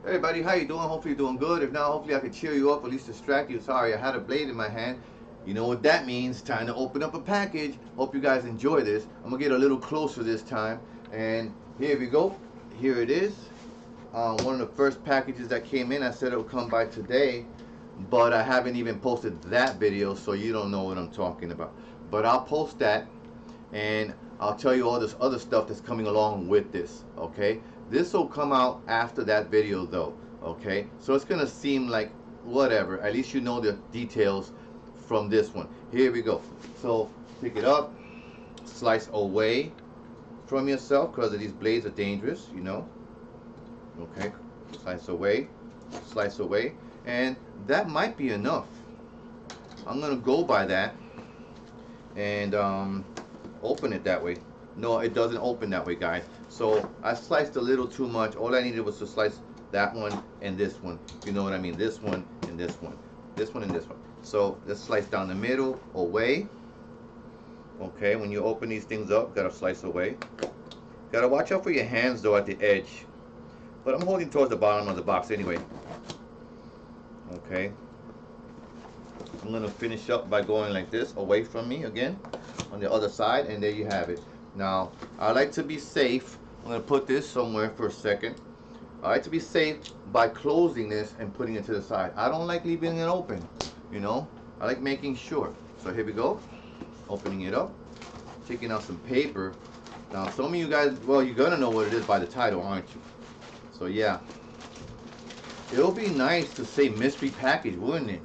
Hey buddy, how you doing? Hopefully you're doing good. If not, hopefully I could cheer you up, at least distract you. Sorry, I had a blade in my hand. You know what that means. Time to open up a package. Hope you guys enjoy this. I'm gonna get a little closer this time. And here we go. Here it is. One of the first packages that came in. I said it would come by today, but I haven't even posted that video, so you don't know what I'm talking about. But I'll post that, and I'll tell you all this other stuff that's coming along with this, okay? This will come out after that video though, okay? So it's gonna seem like whatever. At least you know the details from this one. Here we go. So pick it up, slice away from yourself because these blades are dangerous, you know. Okay, slice away, and that might be enough. I'm gonna go by that and open it that way. No, it doesn't open that way, guys. So I sliced a little too much. All I needed was to slice that one and this one. You know what I mean? This one and this one. This one and this one. So let's slice down the middle, away. Okay, when you open these things up, gotta slice away. Gotta watch out for your hands though at the edge. But I'm holding towards the bottom of the box anyway. Okay. I'm gonna finish up by going like this, away from me again, on the other side, and there you have it. Now, I like to be safe. I'm gonna put this somewhere for a second. I like to be safe by closing this and putting it to the side. I don't like leaving it open, you know. I like making sure. So here we go. Opening it up, taking out some paper. Now, some of you guys, well, you're gonna know what it is by the title, aren't you? So yeah, it'll be nice to say mystery package, wouldn't it?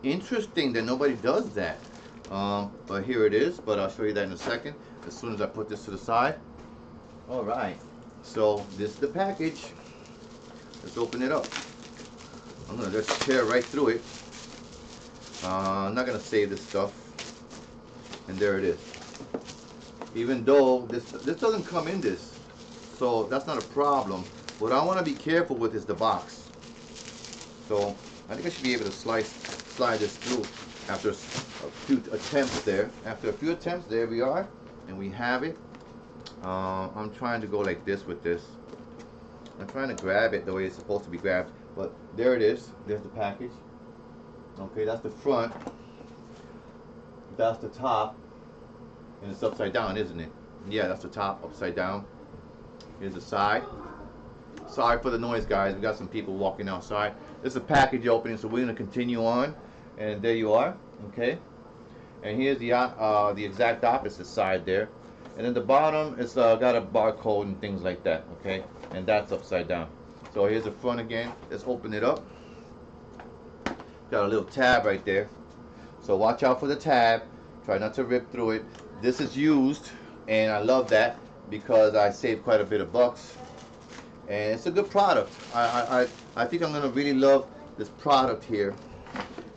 Interesting that nobody does that. But here it is, but I'll show you that in a second, as soon as I put this to the side. All right, so this is the package. Let's open it up. I'm gonna just tear right through it. I'm not gonna save this stuff. And there it is. Even though this doesn't come in this, so that's not a problem. What I want to be careful with is the box. So I think I should be able to slide this through after a few attempts there. After a few attempts, there we are, and we have it. I'm trying to go like this with this. I'm trying to grab it the way it's supposed to be grabbed, but there it is. There's the package. Okay, that's the front. That's the top, and it's upside down, isn't it? Yeah, that's the top, upside down. Here's the side. Sorry for the noise, guys. We got some people walking outside. This is a package opening, so we're gonna continue on. And there you are, okay. And here's the exact opposite side there. And then the bottom is got a barcode and things like that, okay. And that's upside down. So here's the front again. Let's open it up. Got a little tab right there. So watch out for the tab. Try not to rip through it. This is used, and I love that because I saved quite a bit of bucks. And it's a good product. I think I'm gonna really love this product here.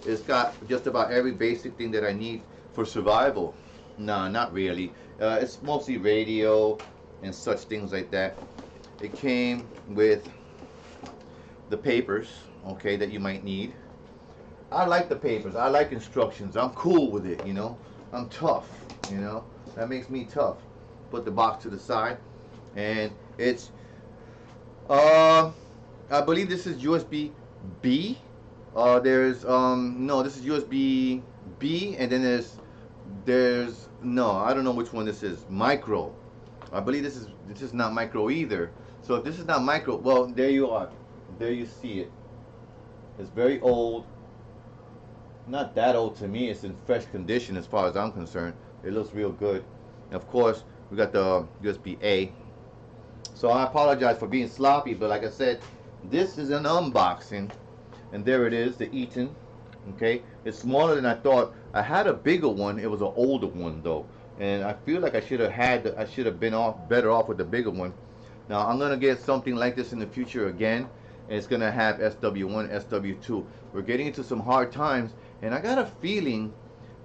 It's got just about every basic thing that I need for survival. No, not really. It's mostly radio and such things like that. It came with the papers, okay, that you might need. I like the papers. I like instructions. I'm cool with it, you know. I'm tough, you know. That makes me tough. Put the box to the side, and it's I believe this is USB B. There's no, this is USB B, and then there's no, I don't know which one this is. Micro. I believe this is not micro either. So if this is not micro, well, there you are. There you see it. It's very old. Not that old to me. It's in fresh condition as far as I'm concerned. It looks real good. And of course, we got the USB A. So I apologize for being sloppy, but like I said, this is an unboxing. And there it is, the Eton. Okay, it's smaller than I thought. I had a bigger one. It was an older one though, and I feel like I should have been better off with the bigger one. Now I'm gonna get something like this in the future again, and it's gonna have SW1, SW2. We're getting into some hard times, and I got a feeling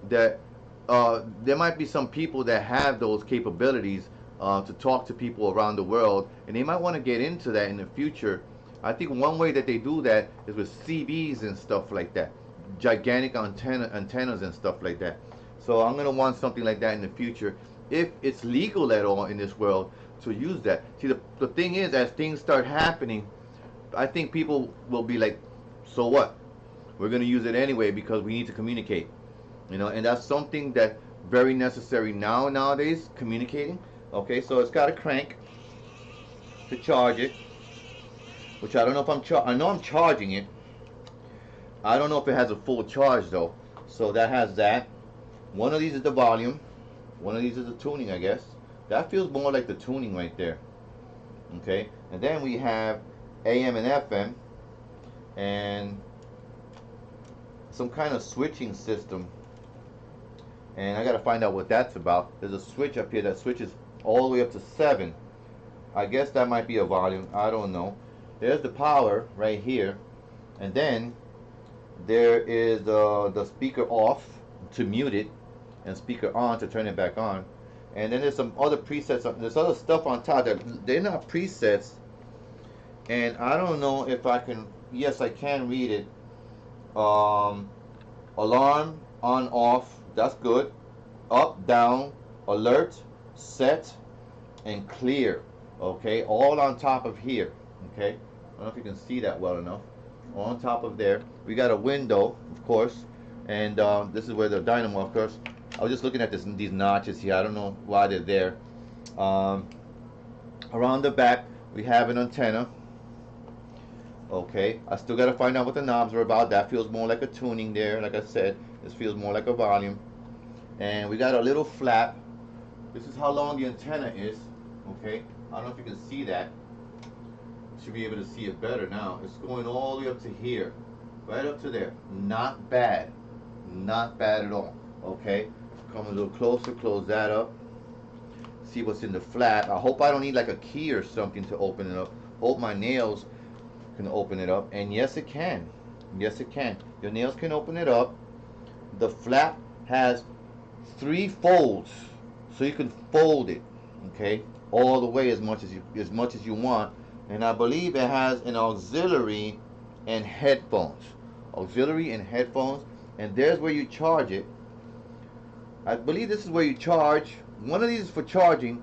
that there might be some people that have those capabilities to talk to people around the world, and they might want to get into that in the future. I think one way that they do that is with CBs and stuff like that, gigantic antennas and stuff like that. So I'm gonna want something like that in the future, if it's legal at all in this world to use that. See, the thing is, as things start happening, I think people will be like, so what? We're gonna use it anyway because we need to communicate. You know, and that's something that very necessary nowadays, communicating. Okay, so it's got a crank to charge it, which I don't know if I know I'm charging it. I don't know if it has a full charge though. So that has that. One of these is the volume. One of these is the tuning, I guess. That feels more like the tuning right there. Okay, and then we have AM and FM and some kind of switching system. And I gotta find out what that's about. There's a switch up here that switches all the way up to 7. I guess that might be a volume. I don't know. There's the power right here, and then there is the speaker off to mute it, and speaker on to turn it back on. And then there's some other presets. There's other stuff on top that they're not presets, and I don't know if I can. Yes, I can read it. Alarm on, off. That's good. Up, down, alert, set, and clear. Okay, all on top of here. Okay, I don't know if you can see that well enough. On top of there, we got a window, of course, and this is where the dynamo, of course. I was just looking at these notches here. I don't know why they're there. Around the back, we have an antenna. Okay, I still got to find out what the knobs are about. That feels more like a tuning there. Like I said, this feels more like a volume. And we got a little flap. This is how long the antenna is. Okay, I don't know if you can see that. You should be able to see it better now. It's going all the way up to here, right up to there. Not bad, not bad at all. Okay, come a little closer, close that up. See what's in the flap. I hope I don't need like a key or something to open it up. Hope my nails can open it up, and yes it can. Yes it can. Your nails can open it up. The flap has 3 folds, so you can fold it, okay, all the way as much as you want. And I believe it has an auxiliary and headphones. Auxiliary and headphones, and there's where you charge it. I believe this is where you charge. One of these is for charging,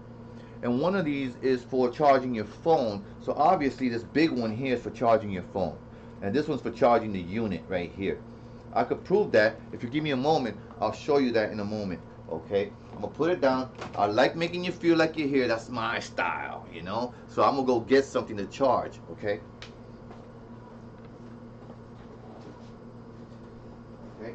and one of these is for charging your phone. So obviously this big one here is for charging your phone, and this one's for charging the unit right here. I could prove that. If you give me a moment, I'll show you that in a moment. Okay, I'm gonna put it down. I like making you feel like you're here. That's my style, you know. So I'm gonna go get something to charge. Okay. Okay.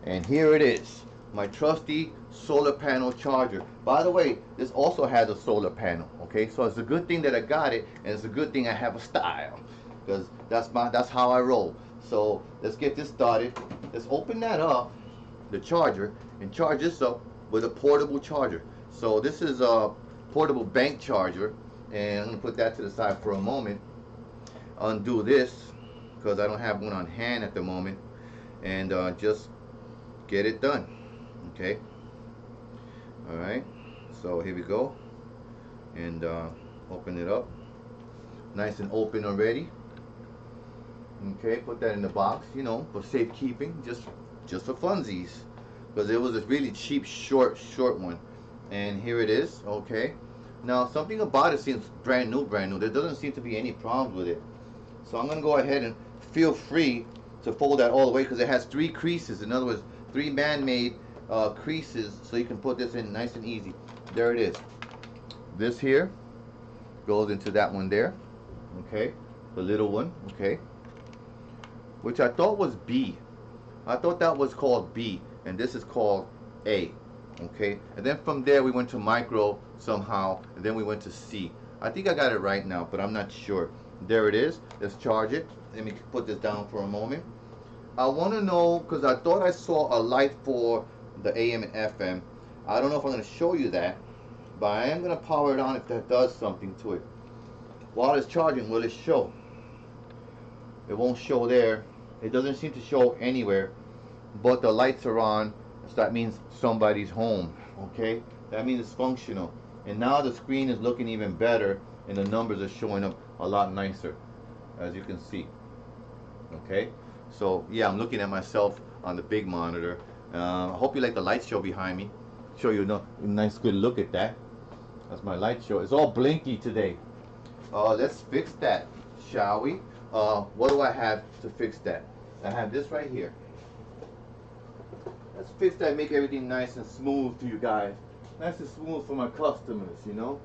And here it is, my trusty solar panel charger. By the way, this also has a solar panel. Okay, so it's a good thing that I got it, and it's a good thing I have a style, because that's how I roll. So let's get this started. Let's open that up, the charger, and charge this up with a portable charger. So this is a portable bank charger, and I'm gonna put that to the side for a moment. Undo this because I don't have one on hand at the moment, and just get it done. Okay. All right. So here we go, and open it up. Nice and open already. Okay, put that in the box, you know, for safekeeping, just for funsies, because it was a really cheap short one. And here it is. Okay, now something about it seems brand new. There doesn't seem to be any problems with it. So I'm gonna go ahead and feel free to fold that all the way, because it has 3 creases. In other words, 3 man-made creases, so you can put this in nice and easy. There it is. This here goes into that one there. Okay, the little one. Okay, which I thought was B. I thought that was called B, and this is called A. Okay, and then from there we went to micro somehow, and then we went to C. I think I got it right now, but I'm not sure. There it is. Let's charge it. Let me put this down for a moment. I want to know, because I thought I saw a light for the AM and FM. I don't know if I'm going to show you that, but I am going to power it on if that does something to it. While it's charging, will it show? It won't show there. It doesn't seem to show anywhere, but the lights are on, so that means somebody's home. Okay, that means it's functional. And now the screen is looking even better, and the numbers are showing up a lot nicer, as you can see. Okay, so yeah, I'm looking at myself on the big monitor. I hope you like the light show behind me. Show you a nice good look at that. That's my light show. It's all blinky today. Let's fix that, shall we? What do I have to fix that? I have this right here. Let's fix that, make everything nice and smooth to you guys. Nice and smooth for my customers, you know?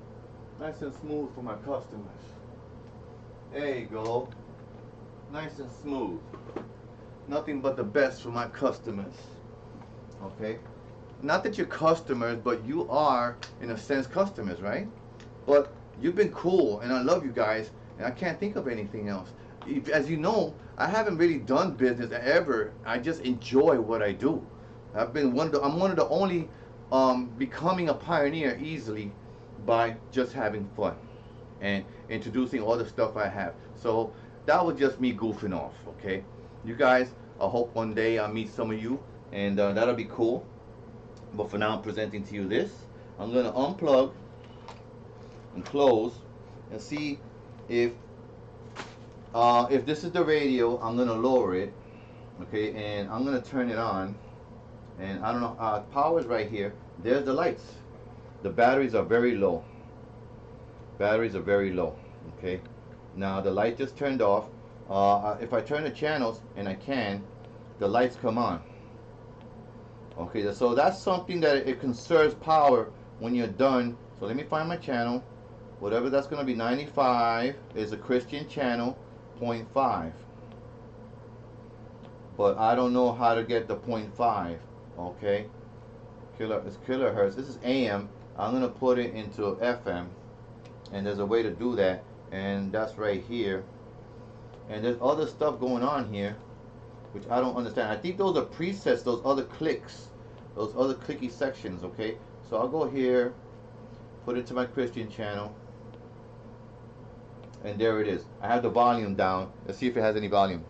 Nice and smooth for my customers. There you go. Nice and smooth. Nothing but the best for my customers. Okay? Not that you're customers, but you are, in a sense, customers, right? But you've been cool, and I love you guys, and I can't think of anything else. As you know, I haven't really done business ever. I just enjoy what I do. I'm one of the only becoming a pioneer easily by just having fun and introducing all the stuff I have. So that was just me goofing off, okay? You guys, I hope one day I'll meet some of you, and that'll be cool. But for now, I'm presenting to you this. I'm gonna unplug and close and see if this is the radio. I'm gonna lower it, okay, and I'm gonna turn it on. And I don't know, power is right here. There's the lights. The batteries are very low. Batteries are very low, okay. Now the light just turned off. If I turn the channels, and I can, the lights come on. Okay, so that's something that it conserves power when you're done. So let me find my channel. Whatever that's going to be, 95 is a Christian channel, 0.5. But I don't know how to get the 0.5. Okay, it's kilohertz. This is AM. I'm going to put it into FM. And there's a way to do that. And that's right here. And there's other stuff going on here, which I don't understand. I think those are presets, those other clicks, those other clicky sections, okay? So I'll go here, put it to my Christian channel, and there it is. I have the volume down. Let's see if it has any volume.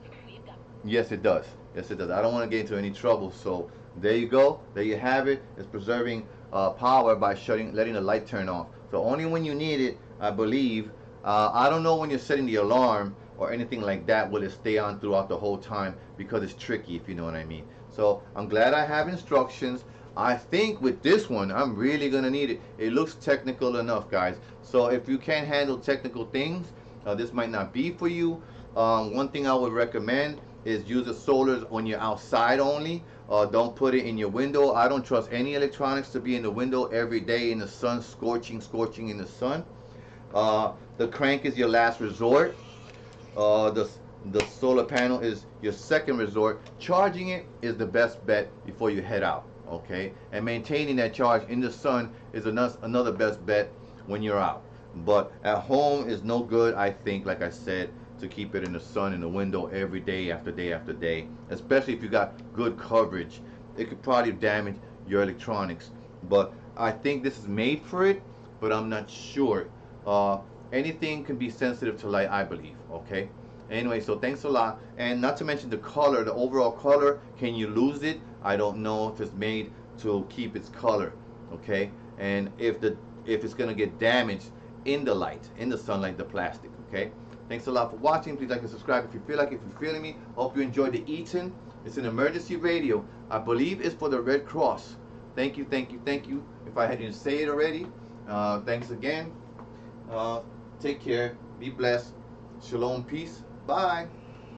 Yes, it does. Yes, it does. I don't want to get into any trouble, so there you go. There you have it. It's preserving power by letting the light turn off. So only when you need it, I believe. I don't know when you're setting the alarm or anything like that, will it stay on throughout the whole time, because it's tricky, if you know what I mean. So I'm glad I have instructions. I think with this one, I'm really going to need it. It looks technical enough, guys. So if you can't handle technical things, this might not be for you. One thing I would recommend is use the solars when you're outside only. Don't put it in your window. I don't trust any electronics to be in the window every day in the sun, scorching in the sun. The crank is your last resort. The solar panel is your second resort. Charging it is the best bet before you head out, okay? And maintaining that charge in the sun is another best bet when you're out. But at home is no good, I think, like I said, to keep it in the sun in the window every day after day after day, especially if you got good coverage. It could probably damage your electronics. But I think this is made for it, but I'm not sure. Anything can be sensitive to light, I believe, okay? Anyway, so thanks a lot. And not to mention the color, the overall color, can you lose it? I don't know if it's made to keep its color, okay? And if it's gonna get damaged in the light, in the sunlight, the plastic, okay? Thanks a lot for watching. Please like and subscribe if you feel like it, if you're feeling me. Hope you enjoyed the Eton. It's an emergency radio. I believe it's for the Red Cross. Thank you, thank you, thank you. If I didn't say it already, thanks again. Take care. Be blessed. Shalom, peace. Bye.